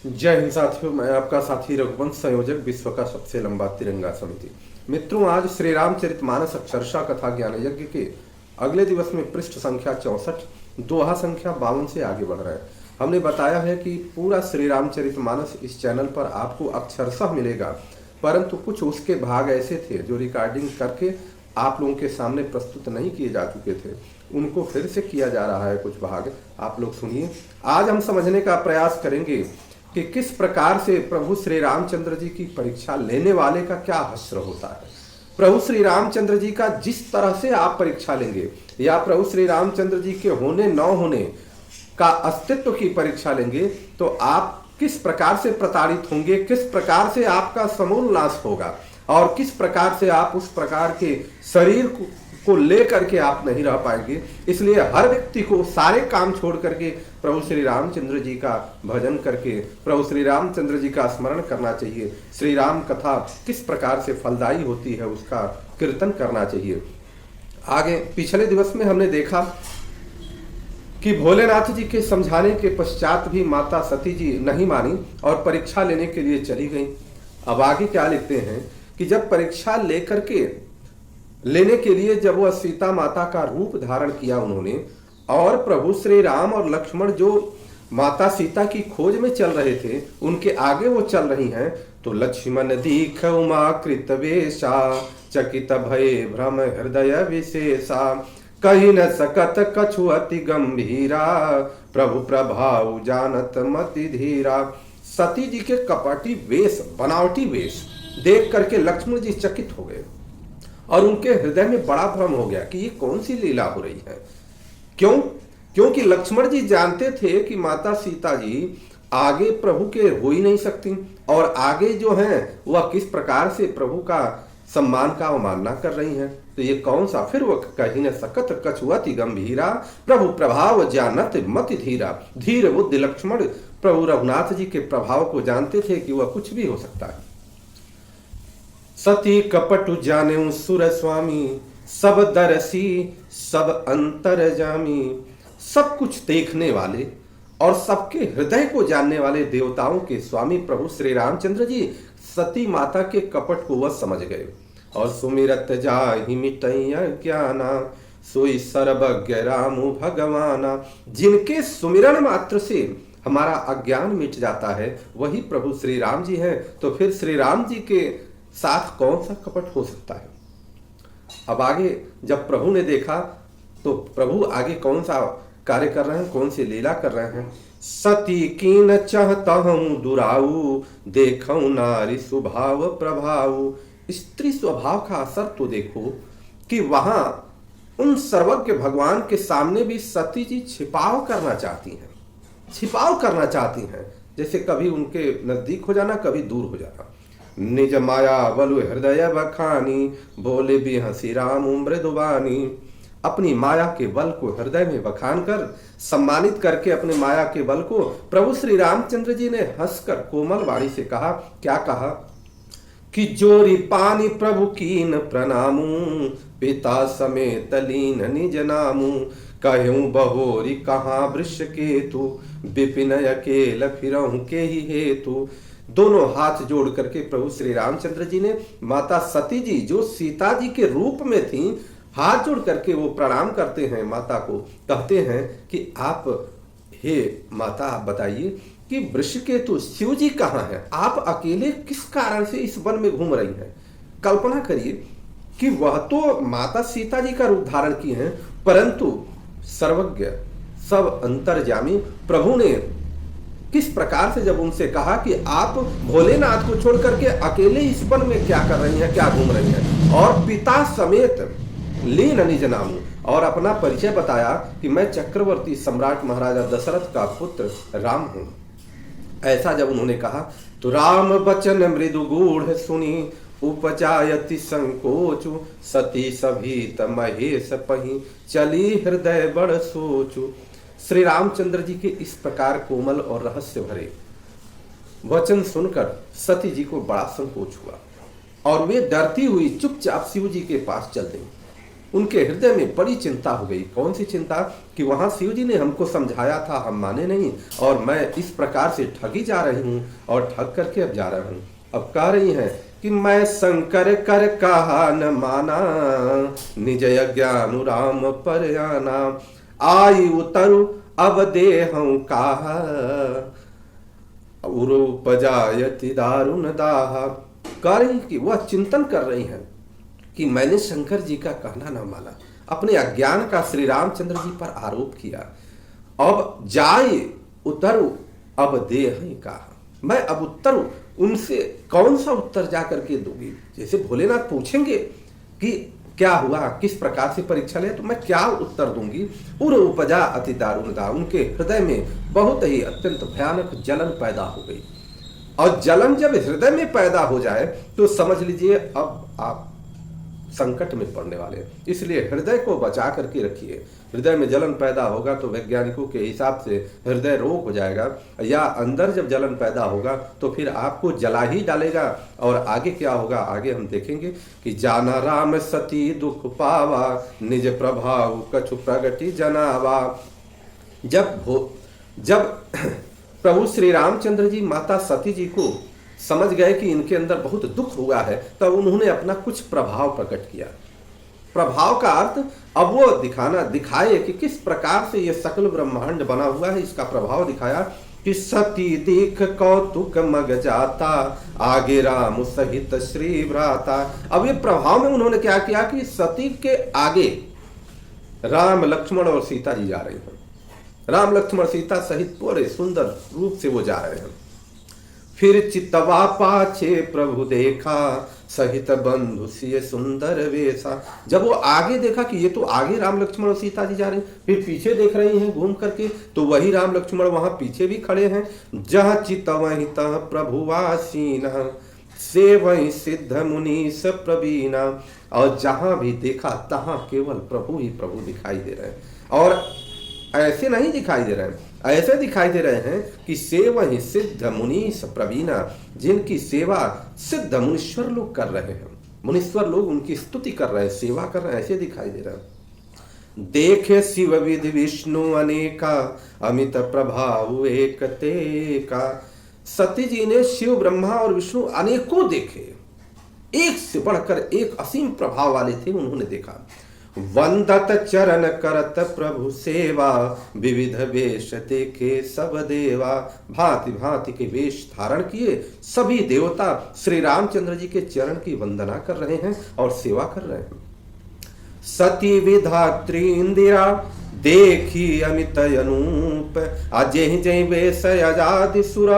जय हिंद साथियों, मैं आपका साथी रघुवंश, संयोजक विश्व का सबसे लंबा तिरंगा समिति। मित्रों, आज श्री रामचरितमानस अक्षरशः कथा ज्ञान यज्ञ के अगले दिवस में पृष्ठ संख्या 64 दोहा संख्या 52 से आगे बढ़ रहे हैं। हमने बताया है कि पूरा श्री रामचरितमानस इस चैनल पर आपको अक्षरशः मिलेगा, परंतु कुछ उसके भाग ऐसे थे जो रिकॉर्डिंग करके आप लोगों के सामने प्रस्तुत नहीं किए जा चुके थे, उनको फिर से किया जा रहा है। कुछ भाग आप लोग सुनिए। आज हम समझने का प्रयास करेंगे कि किस प्रकार से प्रभु श्री रामचंद्र जी की परीक्षा लेने वाले का क्या हश्र होता है। प्रभु श्री रामचंद्र जी का जिस तरह से आप परीक्षा लेंगे, या प्रभु श्री रामचंद्र जी के होने न होने का अस्तित्व की परीक्षा लेंगे, तो आप किस प्रकार से प्रताड़ित होंगे, किस प्रकार से आपका समूल नाश होगा और किस प्रकार से आप उस प्रकार के शरीर को लेकर के आप नहीं रह पाएंगे। इसलिए हर व्यक्ति को सारे काम छोड़ करके प्रभु श्री रामचंद्र जी का भजन करके प्रभु श्री रामचंद्र जी का स्मरण करना चाहिए। श्री राम कथा किस प्रकार से फलदायी होती है उसका कीर्तन करना चाहिए। आगे पिछले दिवस में हमने देखा कि भोलेनाथ जी के समझाने के पश्चात भी माता सती जी नहीं मानी और परीक्षा लेने के लिए चली गई। अब आगे क्या लिखते हैं कि जब परीक्षा लेकर के लेने के लिए जब वह सीता माता का रूप धारण किया उन्होंने, और प्रभु श्री राम और लक्ष्मण जो माता सीता की खोज में चल रहे थे उनके आगे वो चल रही हैं, तो लक्ष्मण दीख उमा कृत वेशा चकित भय भ्रम हृदय विशेषा कही न सकत कछु अति गंभीरा प्रभु प्रभाव जानत मति धीरा। सती जी के कपटी वेश, बनावटी वेश देख करके लक्ष्मण जी चकित हो गए और उनके हृदय में बड़ा भ्रम हो गया कि ये कौन सी लीला हो रही है। क्यों? क्योंकि लक्ष्मण जी जानते थे कि माता सीता जी आगे प्रभु के हो ही नहीं सकती, और आगे जो हैं वह किस प्रकार से प्रभु का सम्मान का अवमानना कर रही हैं। तो ये कौन सा, फिर वह कही न सकत कछुअति गंभीरा प्रभु प्रभाव जानत मति धीरा। धीर बुद्धि लक्ष्मण प्रभु रघुनाथ जी के प्रभाव को जानते थे कि वह कुछ भी हो सकता है। सती कपटु जाने सुर स्वामी सब दरसी सब अंतर जामी। सब कुछ देखने वाले और सबके हृदय को जानने वाले देवताओं के स्वामी प्रभु श्री रामचंद्र जी सती माता के कपट को वह समझ गए और सुमिरत जाहि मिटैया ज्ञाना सोई सर्वज्ञ रामु भगवाना। जिनके सुमिरन मात्र से हमारा अज्ञान मिट जाता है वही प्रभु श्री राम जी हैं। तो फिर श्री राम जी के साथ कौन सा कपट हो सकता है। अब आगे जब प्रभु ने देखा तो प्रभु आगे कौन सा कार्य कर रहे हैं, कौन सी लीला कर रहे हैं। सती कीन चाहता हूं दुराऊ देखूं नारी स्वभाव प्रभाव। स्त्री स्वभाव का असर तो देखो कि वहां उन सर्वज्ञ भगवान के सामने भी सती जी छिपाव करना चाहती हैं, छिपाव करना चाहती हैं, जैसे कभी उनके नजदीक हो जाना, कभी दूर हो जाना। निज माया बलु हृदय बखानी बोले भी हंसी राम मृदुबानी। अपनी माया के बल को हृदय में बखान कर सम्मानित करके अपने माया के बल को प्रभु श्री रामचंद्र जी ने हंसकर कोमल वाणी से कहा। क्या कहा कि जोरी पानी प्रभु कीन प्रणामू पिता समेत लीन निज नामू कहूं बहोरी कहाँ वृष केतु विपिन अकेल फिरहूं के ही हेतु। दोनों हाथ जोड़ करके प्रभु श्री रामचंद्र जी ने माता सती जी जो सीता जी के रूप में थी, हाथ जोड़ करके वो प्रणाम करते हैं माता को, कहते हैं कि आप हे माता आप बताइए कि वृषकेतु शिव जी कहाँ हैं, आप अकेले किस कारण से इस वन में घूम रही हैं। कल्पना करिए कि वह तो माता सीता जी का रूप धारण किए हैं, परंतु सर्वज्ञ सब अंतर्यामी प्रभु ने किस प्रकार से जब उनसे कहा कि आप भोलेनाथ को छोड़ करके अकेले इस वन में क्या कर रही हैं, क्या घूम रही हैं, और पिता समेत लीन निज नामू, और अपना परिचय बताया कि मैं चक्रवर्ती सम्राट महाराजा दशरथ का पुत्र राम हूं। ऐसा जब उन्होंने कहा तो राम वचन मृदु गूढ़ सुनी उपजायति संकोचु सती सभीत महेश पही चली हृदय बड़ सोचु। श्री रामचंद्र जी के इस प्रकार कोमल और रहस्य भरे वचन सुनकर सती जी को बड़ा संकोच हुआ और वे डरती हुई चुपचाप शिव जी के पास चल गई। उनके हृदय में बड़ी चिंता हो गई। कौन सी चिंता? कि वहां शिव जी ने हमको समझाया था, हम माने नहीं, और मैं इस प्रकार से ठगी जा रही हूँ और ठग करके अब जा रहा हूँ। अब कह रही हैं कि मैं शंकर कर कहा न माना, निज अज्ञान राम पर आना, आई उतरु अब देहं काहा, उपजायति दारुण दाहा। कह रही कि वह चिंतन कर रही हैं कि मैंने शंकर जी का कहना न माना, अपने अज्ञान का श्री रामचंद्र जी पर आरोप किया। अब जाए उतरु अब देहं काहा, मैं अब उत्तर उनसे कौन सा उत्तर जा करके दूंगी? जैसे भोलेनाथ पूछेंगे कि क्या हुआ, किस प्रकार से परीक्षा ले, तो मैं क्या उत्तर दूंगी? उर उपजा अति दारुणता, उनके हृदय में बहुत ही अत्यंत भयानक जलन पैदा हो गई। और जलन जब हृदय में पैदा हो जाए तो समझ लीजिए अब आप संकट में पड़ने वाले हैं। इसलिए हृदय को बचा करके रखिए। हृदय में जलन पैदा होगा तो वैज्ञानिकों के हिसाब से हृदय रोग हो जाएगा, या अंदर जब जलन पैदा होगा तो फिर आपको जला ही डालेगा। और आगे क्या होगा, आगे हम देखेंगे कि जाना राम सती दुख पावा, निज प्रभाव कछु प्रगति जनावा। जब प्रभु श्री रामचंद्र जी माता सती जी को समझ गए कि इनके अंदर बहुत दुख हुआ है, तब उन्होंने अपना कुछ प्रभाव प्रकट किया। प्रभाव का अर्थ अब वो दिखाए कि किस प्रकार से ये सकल ब्रह्मांड बना हुआ है, इसका प्रभाव दिखाया कि सती देख कौतुक मग जाता, आगे राम सहित श्री भ्राता। अब ये प्रभाव में उन्होंने क्या किया कि सती के आगे राम लक्ष्मण और सीता जी जा रहे हैं। राम लक्ष्मण सीता सहित पूरे सुंदर रूप से वो जा रहे हैं। फिर चितवा पाछे प्रभु देखा, सहित बंधु सिय सुंदर वेशा। जब वो आगे देखा कि ये तो आगे राम लक्ष्मण और सीता जी जा रहे हैं, फिर पीछे देख रही हैं घूम करके, तो वही राम लक्ष्मण वहां पीछे भी खड़े हैं। जहाँ चितवहि तह प्रभु आसीन, से वही सिद्ध मुनीस प्रवीणा। और जहां भी देखा तहां केवल प्रभु ही प्रभु दिखाई दे रहे हैं। और ऐसे नहीं दिखाई दे रहे हैं, ऐसे दिखाई दे रहे हैं कि सेवा ही सिद्ध मुनीस प्रवीणा, जिनकी सेवा सिद्ध मुनीश्वर लोग कर रहे हैं। मुनीश्वर लोग उनकी स्तुति कर रहे हैं, सेवा कर रहे हैं, ऐसे दिखाई दे रहे हैं। देखे शिव विधि विष्णु अनेका, अमित प्रभाव एक तेका। सती जी ने शिव ब्रह्मा और विष्णु अनेकों देखे, एक से बढ़कर एक असीम प्रभाव वाले थे, उन्होंने देखा। वंदत चरण करत प्रभु सेवा, विविध वेश देखे सब देवा। भांति भांति के वेश धारण किए सभी देवता श्री रामचंद्र जी के चरण की वंदना कर रहे हैं और सेवा कर रहे हैं। सती विधात्री इंदिरा, देखी अमित अनूप, अजय जय वेश आजाद सुर,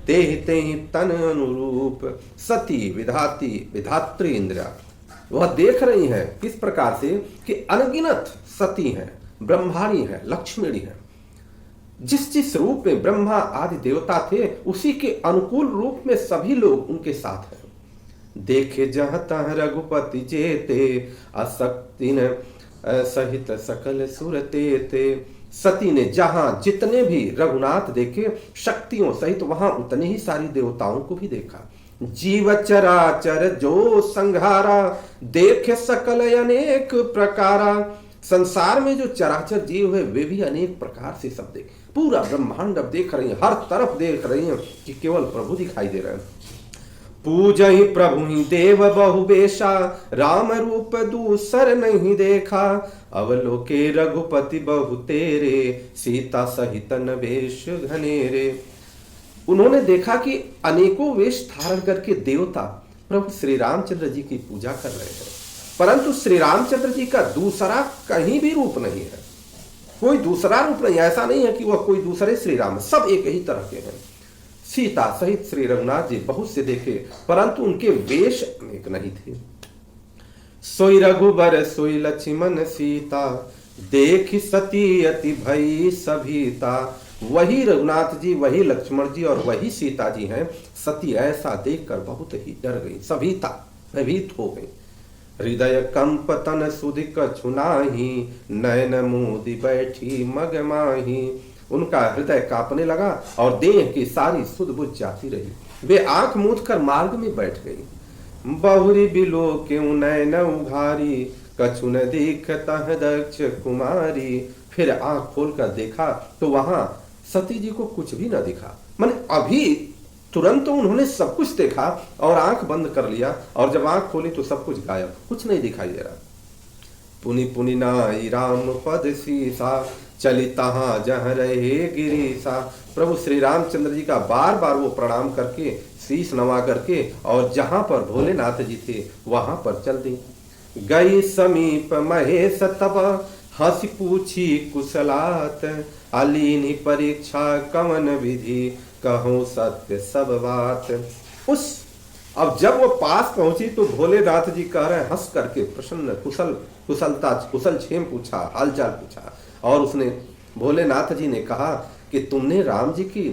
तेहि तेहि तन अनुरूप। सती विधात्री इंदिरा, वह देख रही हैं किस प्रकार से कि अनगिनत सती हैं, ब्रह्माणी हैं, लक्ष्मणी हैं। जिस रूप में ब्रह्मा आदि देवता थे, उसी के अनुकूल रूप में सभी लोग उनके साथ हैं। देखे जहाँ तहाँ रघुपति जेते, असक्ति न सहित सकल सुरते थे। सती ने जहां जितने भी रघुनाथ देखे शक्तियों सहित, वहां उतने ही सारी देवताओं को भी देखा। जीव चराचर जो संघारा, देखे सकल अनेक प्रकारा। संसार में जो चराचर जीव है वे भी अनेक प्रकार से सब देख, पूरा ब्रह्मांड अब देख रही हैं, हर तरफ देख रही हैं कि केवल प्रभु दिखाई दे रहे हैं। पूजहि प्रभु ही देव बहुवेशा, राम रूप दूसर नहीं देखा। अवलोके रघुपति बहु तेरे, सीता सहित नवेश घनेरे। उन्होंने देखा कि अनेकों वेश धारण करके देवता प्रभु श्री रामचंद्र जी की पूजा कर रहे हैं, परंतु श्री रामचंद्र जी का दूसरा कहीं भी रूप नहीं है, कोई दूसरा रूप नहीं। ऐसा नहीं है कि वह कोई दूसरे श्री राम, सब एक ही तरह के हैं। सीता सहित श्री रघुनाथ जी बहुत से देखे, परंतु उनके वेश अनेक नहीं थे। सोई रघुबर सोई लक्ष्मण सीता, देखी सती अति भई सभीता। वही रघुनाथ जी, वही लक्ष्मण जी और वही सीता जी हैं। सती ऐसा देखकर बहुत ही डर गई, सभीता भयभीत हो गई। हृदय कंप तन सुधि कछु नाही, नयन मोदी बैठी मग माही। उनका हृदय कांपने लगा और देह की सारी सुध बुझ जाती रही। वे आंख मूंद कर मार्ग में बैठ गई। बहुरी बिलो क्यों नयन उघारी, कछु न देखता है दक्ष कुमारी। फिर आंख खोलकर देखा तो वहां सती जी को कुछ भी न दिखा। माने अभी तुरंत तो उन्होंने सब कुछ देखा और आंख बंद कर लिया, और जब आंख खोली तो सब कुछ गायब, कुछ नहीं दिखाई दे रहा। पुनि पुनि नाई राम पद सीसा, चली तहाँ जहाँ रहे गिरीसा। प्रभु श्री रामचंद्र जी का बार बार वो प्रणाम करके, शीश नवा करके, और जहां पर भोलेनाथ जी थे वहां पर चल दी। गई समीप महेश तब, हंसी पूछी कुशलात। अलीनी परीक्षा कवन विधि, कहो सत्य सब बात। उस अब जब वो पास पहुंची तो भोलेनाथ जी कह रहे हैं हंस करके, प्रसन्न, कुशल क्षेम पूछा, हालचाल पूछा। और उसने, भोलेनाथ जी ने कहा कि तुमने राम जी की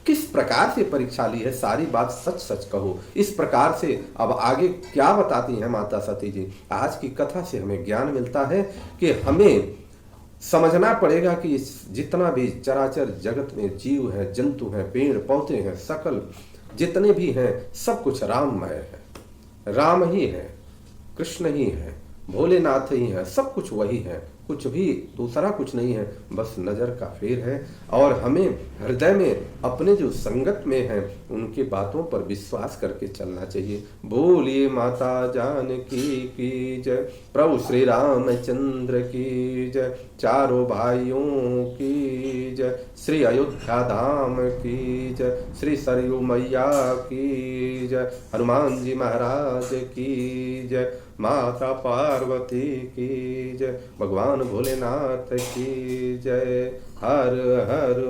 किस प्रकार से परीक्षा ली है, सारी बात सच सच कहो। इस प्रकार से अब आगे क्या बताती हैं माता सती जी। आज की कथा से हमें ज्ञान मिलता है कि हमें समझना पड़ेगा कि जितना भी चराचर जगत में जीव है, जंतु हैं, पेड़ पौधे हैं, सकल जितने भी हैं, सब कुछ राममय है। राम ही है, कृष्ण ही है, भोलेनाथ ही है, सब कुछ वही है, कुछ भी दूसरा कुछ नहीं है, बस नजर का फेर है। और हमें हृदय में अपने जो संगत में हैं उनकी बातों पर विश्वास करके चलना चाहिए। बोलिए माता जानकी की जय, प्रभु श्री रामचंद्र की जय, चारों भाइयों की जय, श्री अयोध्या धाम की जय, श्री सरयू मैया की जय, हनुमान जी महाराज की जय, माता पार्वती की जय, भगवान भोलेनाथ की जय। हर हर